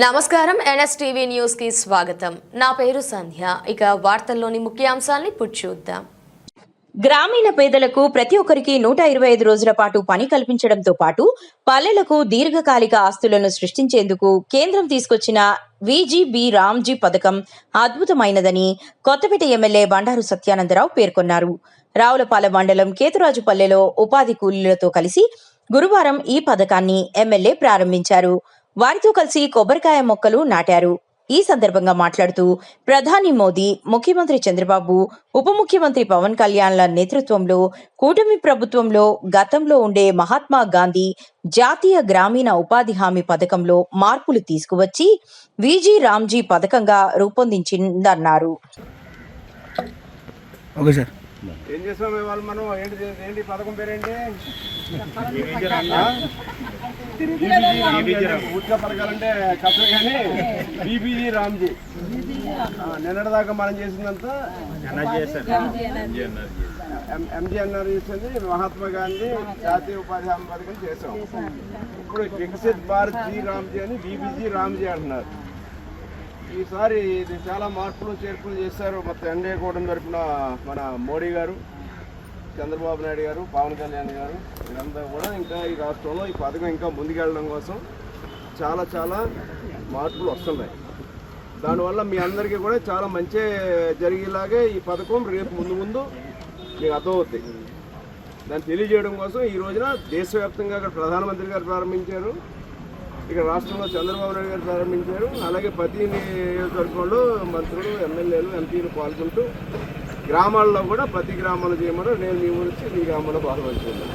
నమస్కారం NSTV news కి స్వాగతం. నా పేరు సంధ్య. ఇక వార్తల్లోని ముఖ్యాంశాలను ఇప్పుడు చూద్దాం. గ్రామీణ పేదలకు ప్రతి ఒక్కరికి 125 రోజుల పాటు పని కల్పించడంతో పాటు పల్లెలకు దీర్ఘకాలిక ఆస్తులను సృష్టించేందుకు కేంద్రం తీసుకొచ్చిన VGB రామ్జీ పథకం అద్భుతమైనదని కొత్తపేట ఎమ్మెల్యే బండారు సత్యానందరావు పేర్కొన్నారు. రావులపాలెం మండలం కేతురాజుపల్లెలో ఉపాధి కూలీలతో కలిసి గురువారం ఈ పథకాన్ని ఎమ్మెల్యే ప్రారంభించారు. వారితో కలిసి కొబ్బరికాయ మొక్కలు నాటారు. ఈ సందర్భంగా మాట్లాడుతూ ప్రధాని మోదీ, ముఖ్యమంత్రి చంద్రబాబు, ఉప ముఖ్యమంత్రి పవన్ కళ్యాణ్ల నేతృత్వంలో కూటమి ప్రభుత్వంలో గతంలో ఉండే మహాత్మా గాంధీ జాతీయ గ్రామీణ ఉపాధి హామీ పథకంలో మార్పులు తీసుకువచ్చి VG రామ్జీ పథకంగా రూపొందించిందన్నారు. ఏం చేస్తాం ఇవాళ మనం ఏంటి పథకం పేరేంటి ఊరిగా పథకాలంటే కష్టం కానీ VBG రామ్జీ నిన్నటిదాకా మనం చేసిందంతా MGNR చేసింది మహాత్మా గాంధీ జాతీయ ఉపాధి హామీ పథకం చేసాం. ఇప్పుడు వికసిత్ భారత్ జీ రామ్జీ అని VBG రామ్జీ అంటున్నారు. ఈసారి ఇది చాలా మార్పులు చేర్పులు చేశారు. మొత్తం ఎన్డీఏ కూటమి తరఫున మన మోడీ గారు, చంద్రబాబు నాయుడు గారు, పవన్ కళ్యాణ్ గారు వీరంతా కూడా ఇంకా ఈ రాష్ట్రంలో ఈ పథకం ఇంకా ముందుకెళ్ళడం కోసం చాలా మార్పులు వస్తున్నాయి. దానివల్ల మీ అందరికీ కూడా చాలా మంచి జరిగేలాగే ఈ పథకం రేపు ముందు మీకు అర్థమవుతాయి. దాన్ని తెలియజేయడం కోసం ఈ రోజున దేశవ్యాప్తంగా ప్రధానమంత్రి గారు ప్రారంభించారు. ఇక రాష్ట్రంలో చంద్రబాబు నాయుడు గారు ప్రారంభించారు. అలాగే ప్రతి నియోజకవర్గంలో మంత్రులు, ఎమ్మెల్యేలు, ఎంపీలు పాల్గొంటూ గ్రామాల్లో కూడా ప్రతి గ్రామంలో చేయమని నేను మీ ఊరి నుంచి మీ గ్రామంలో పాల్గొంటున్నాను.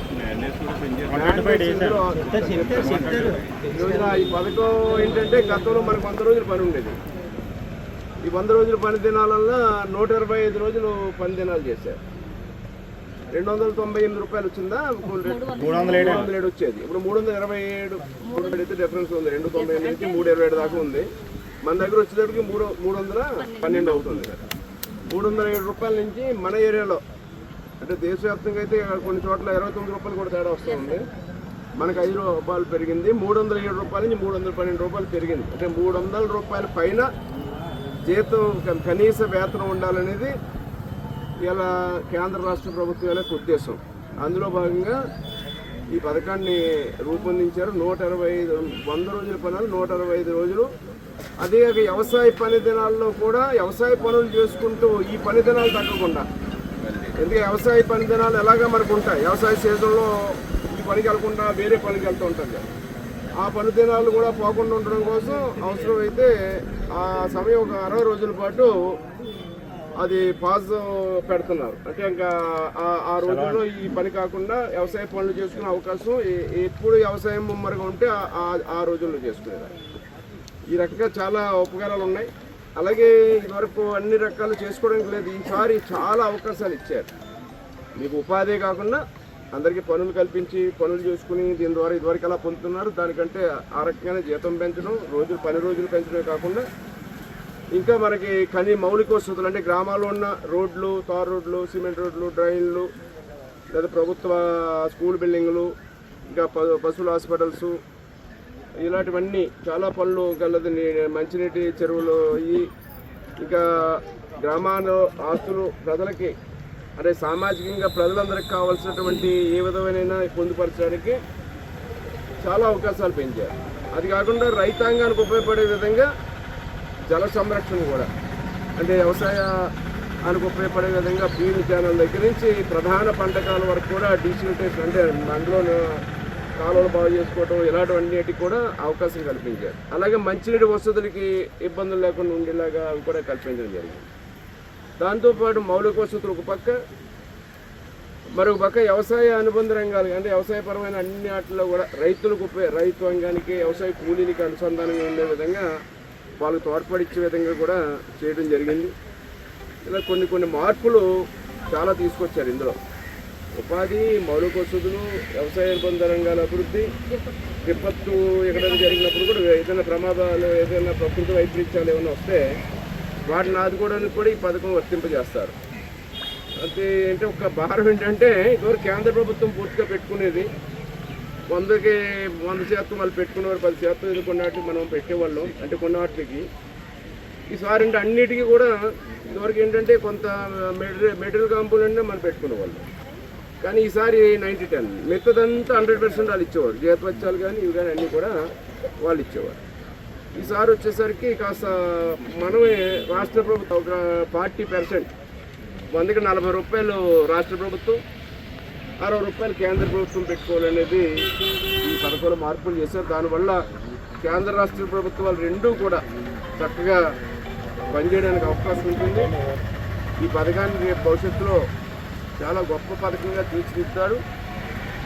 ఈ పథకం ఏంటంటే గతంలో మనకు 100 రోజులు పని ఉండేది. ఈ 100 రోజుల పని దినాలల్లో 125 రోజులు పని దినాలు చేశారు. 298 రూపాయలు వచ్చిందా, 307 వచ్చేది. ఇప్పుడు 327 అయితే డిఫరెన్స్ ఉంది. 298 నుంచి 327 దాకా ఉంది. మన దగ్గర వచ్చేటప్పటికి 312 అవుతుంది. 307 రూపాయల నుంచి మన ఏరియాలో అంటే దేశవ్యాప్తంగా అయితే కొన్ని చోట్ల 29 రూపాయలు కూడా తేడా వస్తుంది. మనకు 5 రూపాయలు పెరిగింది. 307 రూపాయల నుంచి 312 రూపాయలు పెరిగింది. అంటే 300 రూపాయల పైన జీతం కనీస వేతనం ఉండాలనేది ఇలా కేంద్ర రాష్ట్ర ప్రభుత్వం యొక్క ఉద్దేశం. అందులో భాగంగా ఈ పథకాన్ని రూపొందించారు. 100 రోజుల పనులు 125 రోజులు. అదే వ్యవసాయ పని దినాల్లో కూడా వ్యవసాయ పనులు చేసుకుంటూ ఈ పని దినాలు తగ్గకుండా, ఎందుకంటే వ్యవసాయ పని దినాలు ఎలాగా మనకు ఉంటాయి. వ్యవసాయ సీజన్లో ఈ పనికి వెళ్ళకుండా వేరే పనికి వెళ్తూ ఉంటుంది. ఆ పని దినాలు కూడా పోకుండా ఉండడం కోసం అవసరమైతే ఆ సమయం ఒక 60 రోజుల పాటు అది పాజ్ పెడుతున్నారు. అంటే ఇంకా ఆ రోజుల్లో ఈ పని కాకుండా వ్యవసాయ పనులు చేసుకునే అవకాశం ఎప్పుడు వ్యవసాయం ముమ్మరిగా ఉంటే ఆ రోజుల్లో చేసుకునేదాన్ని. ఈ రకంగా చాలా ఉపకారాలు ఉన్నాయి. అలాగే ఇదివరకు అన్ని రకాలు చేసుకోవడానికి లేదు. ఈసారి చాలా అవకాశాలు ఇచ్చారు. మీకు ఉపాధి కాకుండా అందరికీ పనులు కల్పించి పనులు చేసుకుని దీని ద్వారా ఇదివరకు ఎలా పొందుతున్నారు దానికంటే ఆ రకంగానే జీతం పెంచడం, పని రోజులు పెంచడమే కాకుండా ఇంకా మనకి మౌలిక వసతులు అంటే గ్రామాల్లో ఉన్న రోడ్లు, తార్ రోడ్లు, సిమెంట్ రోడ్లు, డ్రైన్లు, లేదా ప్రభుత్వ స్కూల్ బిల్డింగులు, ఇంకా పశువుల హాస్పిటల్స్, ఇలాంటివన్నీ చాలా పనులు కలదు. మంచినీటి చెరువులు ఇంకా గ్రామాల్లో ఆస్తులు ప్రజలకి అంటే సామాజికంగా ప్రజలందరికీ కావాల్సినటువంటి ఏ విధమైన పొందుపరచడానికి చాలా అవకాశాలు పెంచారు. అది కాకుండా రైతాంగానికి ఉపయోగపడే విధంగా జల సంరక్షణ కూడా అంటే వ్యవసాయానికి ఉపయోగపడే విధంగా బీన్ ఛానల్ దగ్గర నుంచి ప్రధాన పంటకాల వరకు కూడా డిసిల్టేషన్ అంటే అందులో కాలువలు బాగు చేసుకోవటం ఇలాంటివన్నిటికి కూడా అవకాశం కల్పించారు. అలాగే మంచినీటి వసతులకి ఇబ్బందులు లేకుండా ఉండేలాగా అవి కూడా కల్పించడం జరిగింది. దాంతోపాటు మౌలిక వసతులు ఒక పక్క, మరొక పక్క వ్యవసాయ అనుబంధ రంగాలు అంటే వ్యవసాయపరమైన అన్ని వాటిలో కూడా రైతాంగానికి వ్యవసాయ కూలీలకి అనుసంధానంగా ఉండే విధంగా వాళ్ళకు తోడ్పడిచ్చే విధంగా కూడా చేయడం జరిగింది. ఇలా కొన్ని మార్పులు చాలా తీసుకొచ్చారు. ఇందులో ఉపాధి, మౌలిక వసతులు, వ్యవసాయ అనుబంధ రంగాల అభివృద్ధి, విపత్తు ఎక్కడైనా జరిగినప్పుడు కూడా ఏదైనా ప్రమాదాలు, ఏదైనా ప్రకృతి వైపరీత్యాలు ఏమైనా వస్తే వాటిని ఆదుకోవడానికి కూడా ఈ పథకం వర్తింపజేస్తారు. అంటే ఒక భారం ఏంటంటే ఇదివరకు కేంద్ర ప్రభుత్వం పూర్తిగా పెట్టుకునేది. 100కి 100% వాళ్ళు పెట్టుకున్నవారు 10% ఇది కొన్ని వాటికి మనం పెట్టేవాళ్ళం. అంటే కొన్ని వాటికి ఈసారి అంటే అన్నిటికీ కూడా ఇదివరకు ఏంటంటే కొంత మెటీరియల్ కాంపోనెంట్ మనం పెట్టుకునేవాళ్ళం. కానీ ఈసారి 90-10 మిగతాదంతా 100% వాళ్ళు ఇచ్చేవారు. జీతవత్యాలు కానీ ఇవి కానీ అన్నీ కూడా వాళ్ళు ఇచ్చేవారు. ఈసారి వచ్చేసరికి కాస్త మనమే రాష్ట్ర ప్రభుత్వం ఒక 40%, 100కి 40 రూపాయలు రాష్ట్ర ప్రభుత్వం, 60 రూపాయలు కేంద్ర ప్రభుత్వం పెట్టుకోవాలనేది ఈ పథకంలో మార్పులు చేశారు. దానివల్ల కేంద్ర రాష్ట్ర ప్రభుత్వాలు రెండూ కూడా చక్కగా పనిచేయడానికి అవకాశం ఉంటుంది. ఈ పథకాన్ని రేపు భవిష్యత్తులో చాలా గొప్ప పథకంగా తీర్చిదిద్దారు.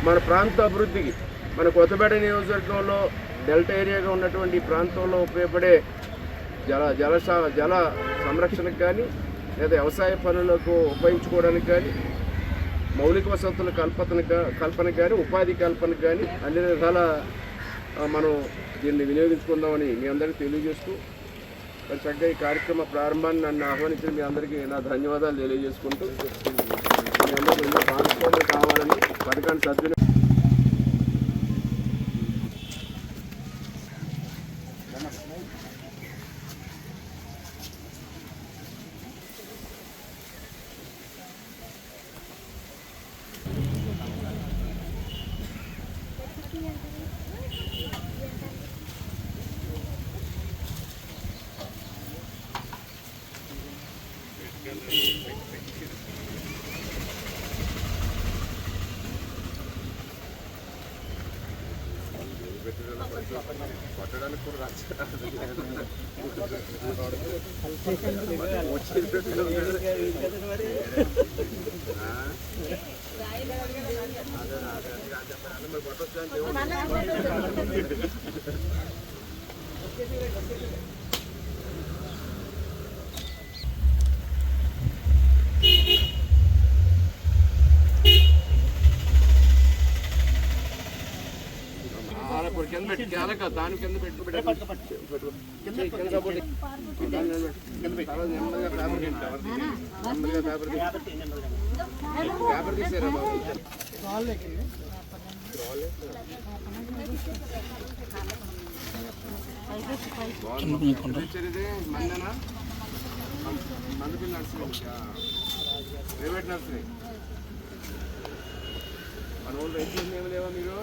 మన ప్రాంత అభివృద్ధికి, మన కొత్తపేట నియోజకవర్గంలో డెల్టా ఏరియాగా ఉన్నటువంటి ఈ ప్రాంతంలో ఉపయోగపడే జల సంరక్షణకు కానీ లేదా వ్యవసాయ పనులకు ఉపయోగించుకోవడానికి కానీ, మౌలిక వసతుల కల్పనకు కానీ, ఉపాధి కల్పనకు కానీ అన్ని విధాల మనం దీన్ని వినియోగించుకుందామని మీ అందరికీ తెలియజేస్తూ మరి చక్కగా ఈ కార్యక్రమ ప్రారంభాన్ని నన్ను ఆహ్వానించిన మీ అందరికీ నా ధన్యవాదాలు తెలియజేసుకుంటూ మీ అందరూ భాగస్వాములు కావాలని పథకాన్ని సద్వినియోగం పట్టడానికి కూడా కింద పెట్టి దాని కింద పేపర్ తీసారా బాబు? మందేనా మందపిల్లి నర్సరీ, ప్రైవేట్ నర్సరీ. మన ఊళ్ళో రైతులు ఏమి లేవా మీరు?